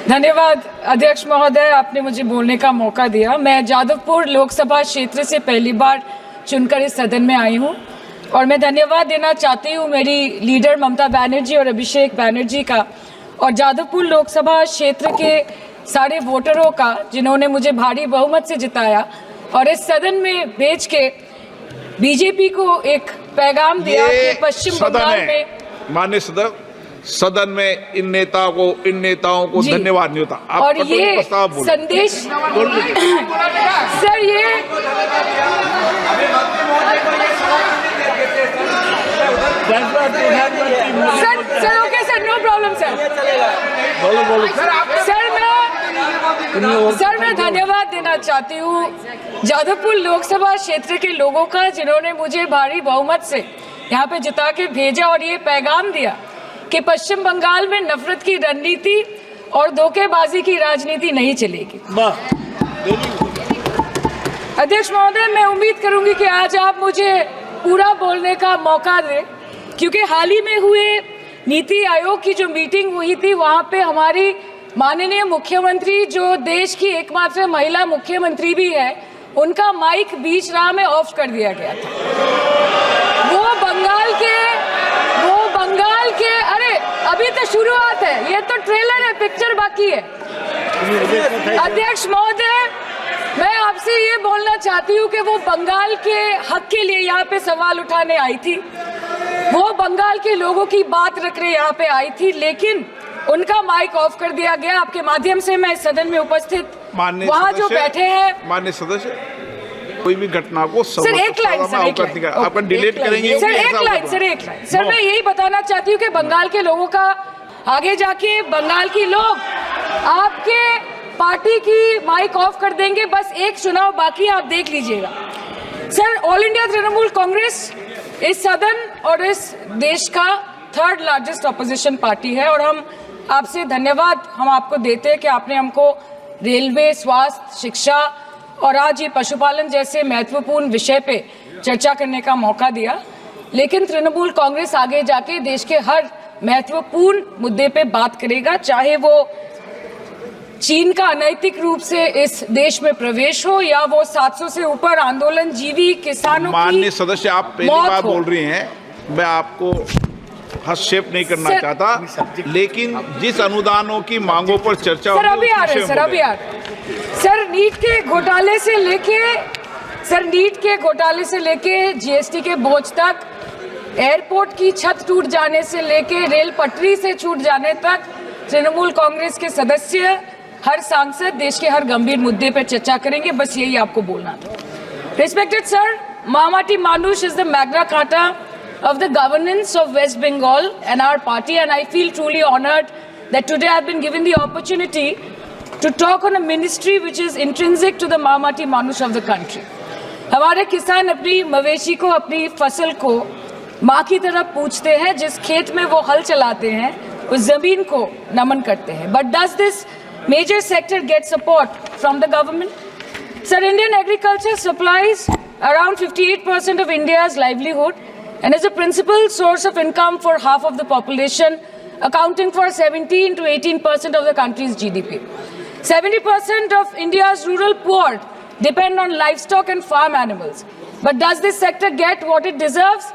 धन्यवाद अध्यक्ष महोदय, आपने मुझे बोलने का मौका दिया। मैं जादवपुर लोकसभा क्षेत्र से पहली बार चुनकर इस सदन में आई हूं और मैं धन्यवाद देना चाहती हूं मेरी लीडर ममता बनर्जी और अभिषेक बनर्जी का और जादवपुर लोकसभा क्षेत्र के सारे वोटरों का जिन्होंने मुझे भारी बहुमत से जिताया और इस सदन में भेज के बीजेपी को एक पैगाम दिया कि पश्चिम बंगाल में माननीय सदन में इन नेताओं को धन्यवाद नहीं होता। आप और ये संदेश सर ये sir okay sir, no problem sir. Sir मैं धन्यवाद देना चाहती हूँ जादवपुर लोकसभा क्षेत्र के लोगों का जिन्होंने मुझे भारी बहुमत से यहाँ पे जिता के भेजा और ये पैगाम दिया कि पश्चिम बंगाल में नफरत की रणनीति और धोखेबाजी की राजनीति नहीं चलेगी। अध्यक्ष महोदय, मैं उम्मीद करूंगी कि आज आप मुझे पूरा बोलने का मौका दें, क्योंकि हाल ही में हुए नीति आयोग की जो मीटिंग हुई थी वहां पे हमारी माननीय मुख्यमंत्री, जो देश की एकमात्र महिला मुख्यमंत्री भी है, उनका माइक बीच राह में ऑफ कर दिया गया था। वो बंगाल के अरे अभी तो शुरुआत है, ये तो ट्रेलर है, पिक्चर बाकी है। अध्यक्ष महोदय, मैं आपसे ये बोलना चाहती हूँ कि वो बंगाल के हक के लिए यहाँ पे सवाल उठाने आई थी, वो बंगाल के लोगों की बात रख रहे यहाँ पे आई थी, लेकिन उनका माइक ऑफ कर दिया गया। आपके माध्यम से मैं इस सदन में उपस्थित वहाँ जो बैठे हैं माननीय सदस्य, कोई भी घटना को सर एक लाइन आपका डिलीट करेंगे सर, एक लाइन सर मैं यही बताना चाहती हूँ कि बंगाल के लोगों का आगे जाके बंगाल की लोग आपके पार्टी की माइक ऑफ कर देंगे। बस एक चुनाव बाकी, आप देख लीजिएगा। Sir, all India Trinamool Congress इस सदन और इस देश का थर्ड लार्जेस्ट ऑपोजिशन पार्टी है और हम आपसे धन्यवाद हम आपको देते हैं कि आपने हमको रेलवे, स्वास्थ्य, शिक्षा और आज ये पशुपालन जैसे महत्वपूर्ण विषय पे चर्चा करने का मौका दिया। लेकिन तृणमूल कांग्रेस आगे जाके देश के हर महत्वपूर्ण मुद्दे पे बात करेगा, चाहे वो चीन का अनैतिक रूप से इस देश में प्रवेश हो या वो 700 से ऊपर आंदोलन जीवी किसानों की। माननीय सदस्य, आप पहली बार बोल रही हैं, मैं आपको हस्तक्षेप नहीं करना चाहता, लेकिन जिस अनुदानों की मांगों पर चर्चा सर अभी आ रहे हैं सर नीट के घोटाले से लेके जीएसटी के बोझ तक, एयरपोर्ट की छत टूट जाने से लेके रेल पटरी से छूट जाने तक तृणमूल कांग्रेस के सदस्य, हर सांसद देश के हर गंभीर मुद्दे पर चर्चा करेंगे। बस यही आपको बोलना था। रिस्पेक्टेड सर, मामाटी मानुष is the Magna carta of the governance of West Bengal and our party, and I feel truly honored that today I've been given the opportunity to talk on a ministry which is intrinsic to the Mamati Manush of the country. हमारे किसान अपनी मवेशी को, अपनी फसल को माँ की तरह पूछते हैं, जिस खेत में वो हल चलाते हैं उस जमीन को नमन करते हैं। But does this major sector get support from the government? Sir, Indian agriculture supplies around 58% of India's livelihood and is a principal source of income for half of the population, accounting for 17 to 18% of the country's GDP. 70% of India's rural poor depend on livestock and farm animals. But does this sector get what it deserves?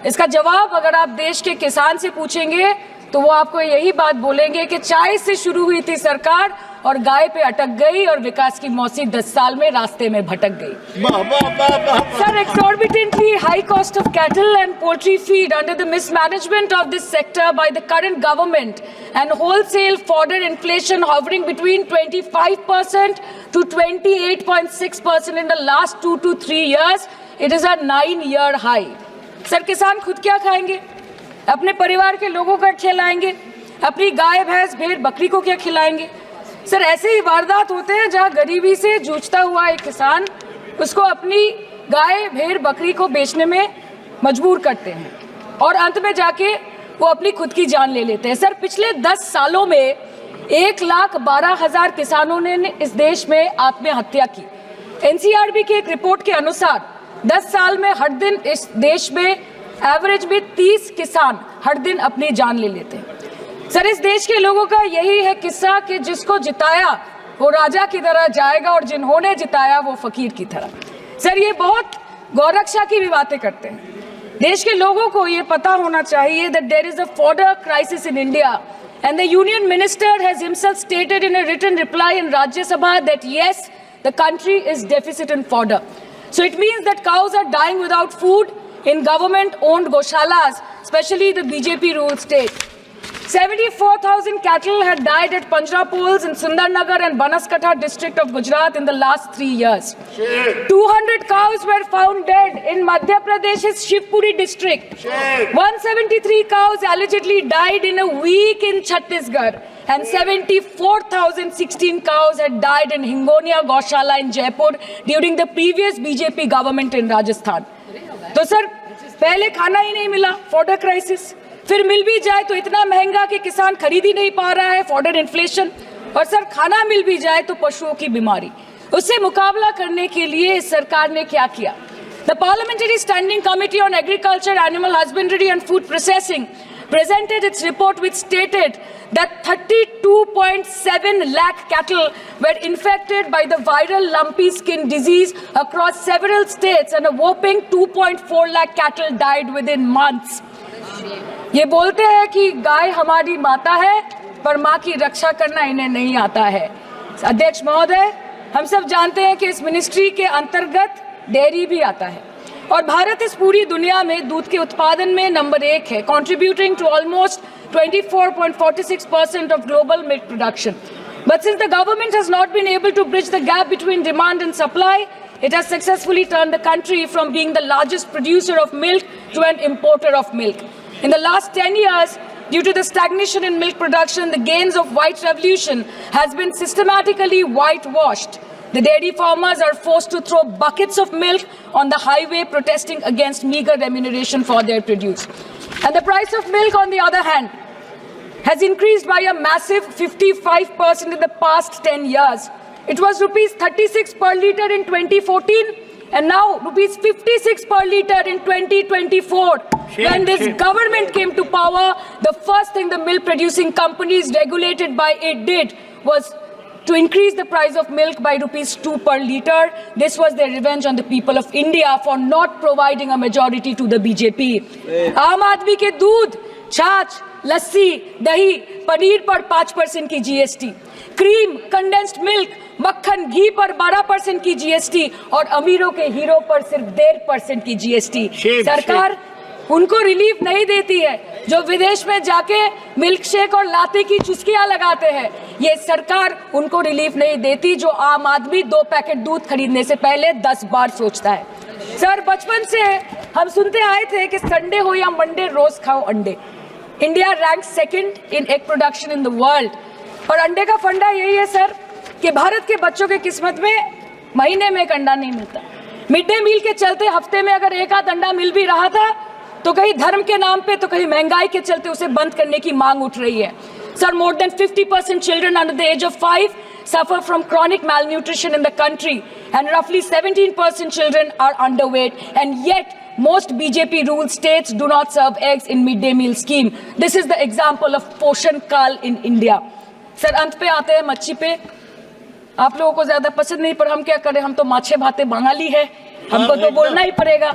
इसका जवाब अगर आप देश के किसान से पूछेंगे तो वो आपको यही बात बोलेंगे कि चाय से शुरू हुई थी सरकार और गाय पे अटक गई और विकास की मौसी 10 साल में रास्ते में भटक गई। Sir, exorbitantly high cost of cattle and poultry feed under the mismanagement of this sector by the current government and wholesale fodder inflation hovering between 25% to 28.6% in the last 2 to 3 years, it is a 9-year high. Sir, किसान खुद क्या खाएंगे? अपने परिवार के लोगों का खिलाएंगे? अपनी गाय, भैंस, भेड़, बकरी को क्या खिलाएंगे? सर, ऐसे ही वारदात होते हैं जहां गरीबी से जूझता हुआ एक किसान उसको अपनी गाय, भेड़, बकरी को बेचने में मजबूर करते हैं और अंत में जाके वो अपनी खुद की जान ले लेते हैं। सर, पिछले 10 सालों में 1,12,000 किसानों ने इस देश में आत्महत्या की। एनसीआरबी की एक रिपोर्ट के अनुसार 10 साल में हर दिन इस देश में एवरेज में 30 किसान हर दिन अपनी जान ले लेते हैं। सर, इस देश के लोगों का यही है किस्सा कि जिसको जिताया वो राजा की तरह जाएगा और जिन्होंने जिताया वो फकीर की तरह। सर, ये बहुत गौरक्षा की भी बातें करते हैं। देश के लोगों को ये पता होना चाहिए that there is a fodder crisis in India, and the Union Minister has himself stated in a written reply in Rajya Sabha that yes, the country is deficit in fodder. So it means that cows are dying without food in government-owned goshalas, especially the BJP-ruled state. 74,000 cattle had died at Panjrapols in Sundarnagar and Banaskantha district of Gujarat in the last 3 years. 200 cows were found dead in Madhya Pradesh's Shivpuri district. 173 cows allegedly died in a week in Chhattisgarh. And 74,016 cows had died in Hingonia Gaushala in Jaipur during the previous BJP government in Rajasthan. तो sir, पहले खाना ही नहीं मिला, fodder crisis, फिर मिल भी जाए तो इतना महंगा कि किसान खरीद ही नहीं पा रहा है, फॉडर इन्फ्लेशन, और सर खाना मिल भी जाए तो पशुओं की बीमारी। उससे मुकाबला करने के लिए इस सरकार ने क्या किया? The Parliamentary Standing Committee on Agriculture, Animal Husbandry and Food Processing presented its report which stated that 32.7 lakh cattle were infected by the viral lumpy skin disease across several states and a whopping 2.4 lakh cattle died within months. ये बोलते हैं कि गाय हमारी माता है पर माँ की रक्षा करना इन्हें नहीं आता है। अध्यक्ष महोदय, हम सब जानते हैं कि इस मिनिस्ट्री के अंतर्गत डेयरी भी आता है और भारत इस पूरी दुनिया में दूध के उत्पादन में नंबर 1 है, contributing to almost 24.46% of global milk production. But since the government has not been able to bridge the gap between demand and supply, it has successfully turned the country from being the largest producer of milk to an importer of milk. In the last 10 years, due to the stagnation in milk production, the gains of white revolution has been systematically whitewashed. The dairy farmers are forced to throw buckets of milk on the highway protesting against meager remuneration for their produce. And the price of milk, on the other hand, has increased by a massive 55% in the past 10 years. It was rupees 36 per litre in 2014 and now rupees 56 per litre in 2024. When this government came to power, the first thing the milk producing companies regulated by it did was to increase the price of milk by rupees 2 per litre. This was their revenge on the people of India for not providing a majority to the BJP. आम आदमी के दूध, छाछ, लस्सी, दही, पनीर पर 5% की GST, cream, condensed milk, मक्खन, घी पर 12% की GST और अमीरों के हीरो पर सिर्फ 1.5% की GST। सरकार उनको रिलीफ नहीं देती है जो विदेश में जाके मिल्क शेक और लाते की चुस्कियां लगाते हैं। ये सरकार उनको रिलीफ नहीं देती जो आम आदमी 2 पैकेट दूध खरीदने से पहले 10 बार सोचता है। सर, बचपन से हम सुनते आए थे कि संडे हो या मंडे रोज खाओ अंडे। India rank 2nd in egg production in the world और अंडे का फंडा यही है सर कि भारत के बच्चों के किस्मत में महीने में एक अंडा नहीं मिलता। मिड डे मील के चलते हफ्ते में अगर एक आध अंडा मिल भी रहा था तो कहीं धर्म के नाम पे तो कहीं महंगाई के चलते उसे बंद करने की मांग उठ रही है। Sir, more than 50% children under the age of 5 suffer from chronic malnutrition in the country and roughly 17% children are underweight, and yet most BJP ruled states do not serve eggs in midday meal scheme. This is the example of Poshan Kal in India. Sir, अंत पे आते हैं मच्छी पे। आप लोगों को ज्यादा पसंद नहीं पर हम क्या करें, हम तो माछे भाते बंगाली है, हमको तो बोलना ही पड़ेगा।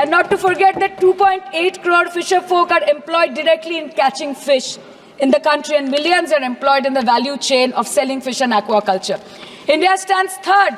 And not to forget that 2.8 crore fisher folk are employed directly in catching fish in the country and millions are employed in the value chain of selling fish and aquaculture. India stands 3rd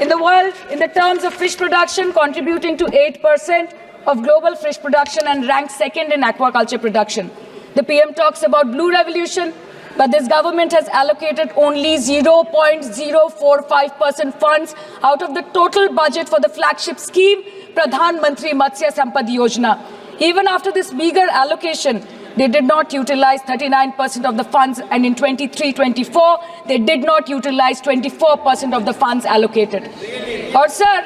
in the world in the terms of fish production, contributing to 8% of global fish production and ranks 2nd in aquaculture production. The PM talks about blue revolution, but this government has allocated only 0.045% funds out of the total budget for the flagship scheme, Pradhan Mantri Matsya Sampad Yojana. Even after this meager allocation, they did not utilize 39% of the funds, and in 23-24, they did not utilize 24% of the funds allocated. और sir,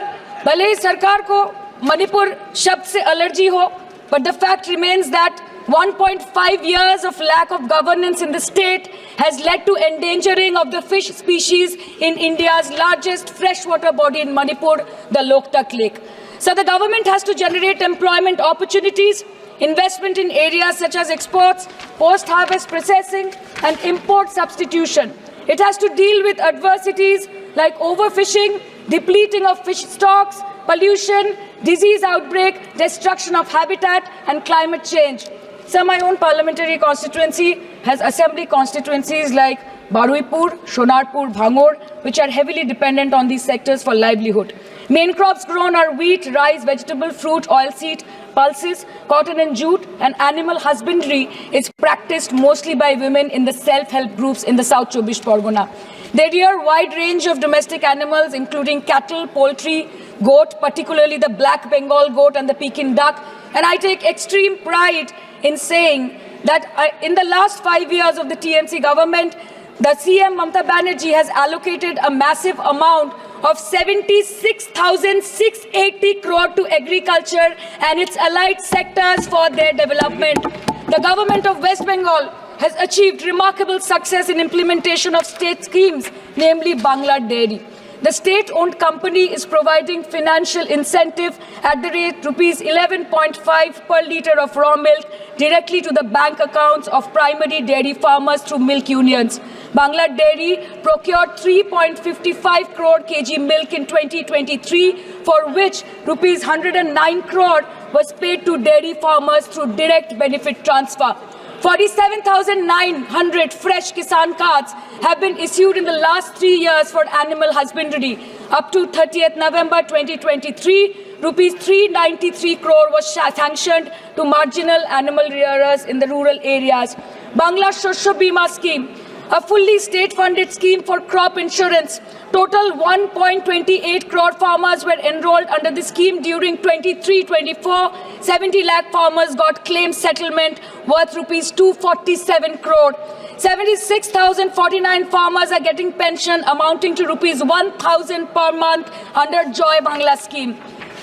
भले ही सरकार को मणिपुर शब्द से allergy हो, but the fact remains that 1.5 years of lack of governance in the state has led to endangering of the fish species in India's largest freshwater body in Manipur, the Loktak Lake. So the government has to generate employment opportunities, investment in areas such as exports, post-harvest processing, and import substitution. It has to deal with adversities like overfishing, depleting of fish stocks, pollution, disease outbreak, destruction of habitat, and climate change. So my own parliamentary constituency has assembly constituencies like Baruipur, Shonarpur, Bhangor, which are heavily dependent on these sectors for livelihood. Main crops grown are wheat, rice, vegetable, fruit, oilseed, pulses, cotton and jute, and animal husbandry is practiced mostly by women in the self-help groups in the South Chobbish Pargona. They rear a wide range of domestic animals, including cattle, poultry, goat, particularly the black Bengal goat and the Pekin duck. And I take extreme pride in saying that in the last 5 years of the TMC government, the CM Mamata Banerjee has allocated a massive amount of 76,680 crore to agriculture and its allied sectors for their development. The government of West Bengal has achieved remarkable success in implementation of state schemes, namely Bangla Dairy. The state-owned company is providing financial incentive at the rate rupees 11.5 per litre of raw milk directly to the bank accounts of primary dairy farmers through milk unions. Bangla Dairy procured 3.55 crore kg milk in 2023, for which rupees 109 crore was paid to dairy farmers through direct benefit transfer. 47,900 fresh Kisan cards have been issued in the last 3 years for animal husbandry. Up to 30th November 2023, rupees 393 crore was sanctioned to marginal animal rearers in the rural areas. Bangla Shosho Bima scheme, a fully state-funded scheme for crop insurance. Total 1.28 crore farmers were enrolled under the scheme during 23-24. 70 lakh farmers got claim settlement worth rupees 247 crore. 76,049 farmers are getting pension amounting to rupees 1,000 per month under Joy Bangla scheme.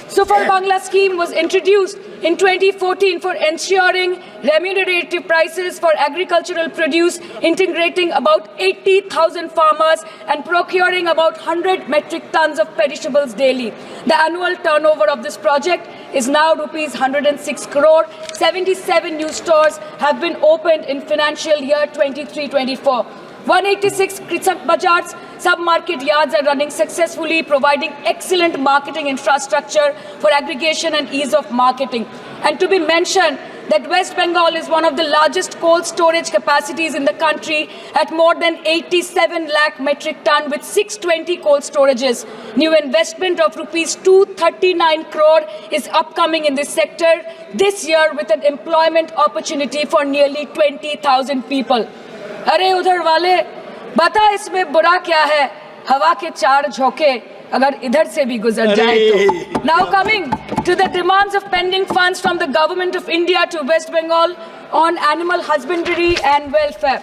Super Bangla scheme was introduced in 2014 for ensuring remunerative prices for agricultural produce, integrating about 80,000 farmers and procuring about 100 metric tons of perishables daily. The annual turnover of this project is now rupees 106 crore. 77 new stores have been opened in financial year 23-24. 186 Krisak Bazars sub-market yards are running successfully, providing excellent marketing infrastructure for aggregation and ease of marketing. And to be mentioned that West Bengal is one of the largest cold storage capacities in the country at more than 87 lakh metric ton with 620 cold storages. New investment of rupees 239 crore is upcoming in this sector this year with an employment opportunity for nearly 20,000 people. अरे उधर वाले बता इसमें बुरा क्या है, हवा के चार झोंके अगर इधर से भी गुजर जाए तो. Now coming to the demands of pending funds from the government of India to West Bengal on animal husbandry and welfare.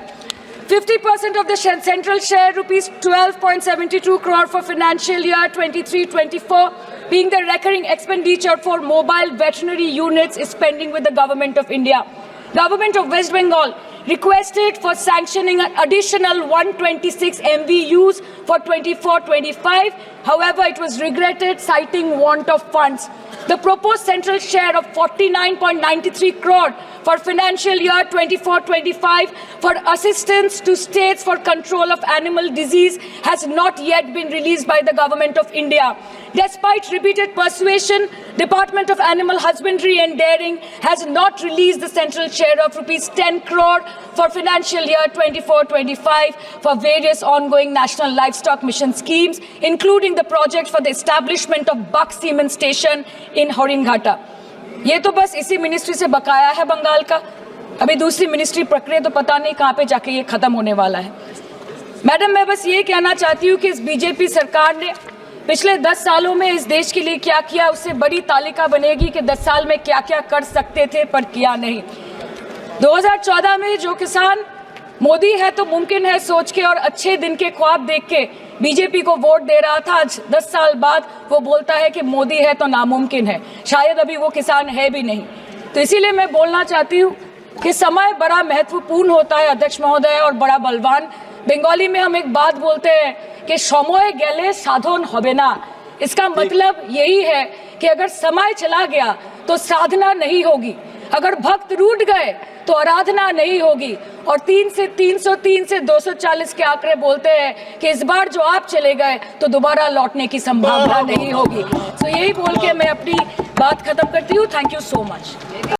50% of the central share, rupees 12.72 crore for financial year 23-24, being the recurring expenditure for mobile veterinary units, is pending with the government of India. Government of West Bengal requested for sanctioning an additional 126 MVUs for 24-25. However, it was regretted, citing want of funds. The proposed central share of 49.93 crore for financial year 24-25 for assistance to states for control of animal disease has not yet been released by the government of India. Despite repeated persuasion, Department of Animal Husbandry and Dairying has not released the central share of rupees 10 crore for financial year 24-25 for various ongoing national livestock mission schemes, including the project for the establishment of Buck Semen Station in Horinghata. ये तो बस इसी ministry से बकाया है बंगाल का. अभी दूसरी मिनिस्ट्री प्रक्रिया तो पता नहीं कहाँ पे जाके ये खत्म होने वाला है. मैडम, मैं बस ये कहना चाहती हूँ कि इस बीजेपी सरकार ने पिछले 10 सालों में इस देश के लिए क्या किया, उससे बड़ी तालिका बनेगी कि 10 साल में क्या क्या कर सकते थे पर किया नहीं. 2014 में जो किसान मोदी है तो मुमकिन है सोच के और अच्छे दिन के ख्वाब देख के बीजेपी को वोट दे रहा था, आज 10 साल बाद वो बोलता है कि मोदी है तो नामुमकिन है. शायद अभी वो किसान है भी नहीं. तो इसीलिए मैं बोलना चाहती हूँ कि समय बड़ा महत्वपूर्ण होता है अध्यक्ष महोदय और बड़ा बलवान. बंगाली में हम एक बात बोलते हैं कि समय गेले साधन होबे ना. इसका मतलब यही है कि अगर समय चला गया तो साधना नहीं होगी. अगर भक्त रूठ गए तो आराधना नहीं होगी। और 3 से 303 से 240 के आंकड़े बोलते हैं कि इस बार जो आप चले गए तो दोबारा लौटने की संभावना नहीं होगी। तो यही बोल के मैं अपनी बात खत्म करती हूँ। Thank you so much.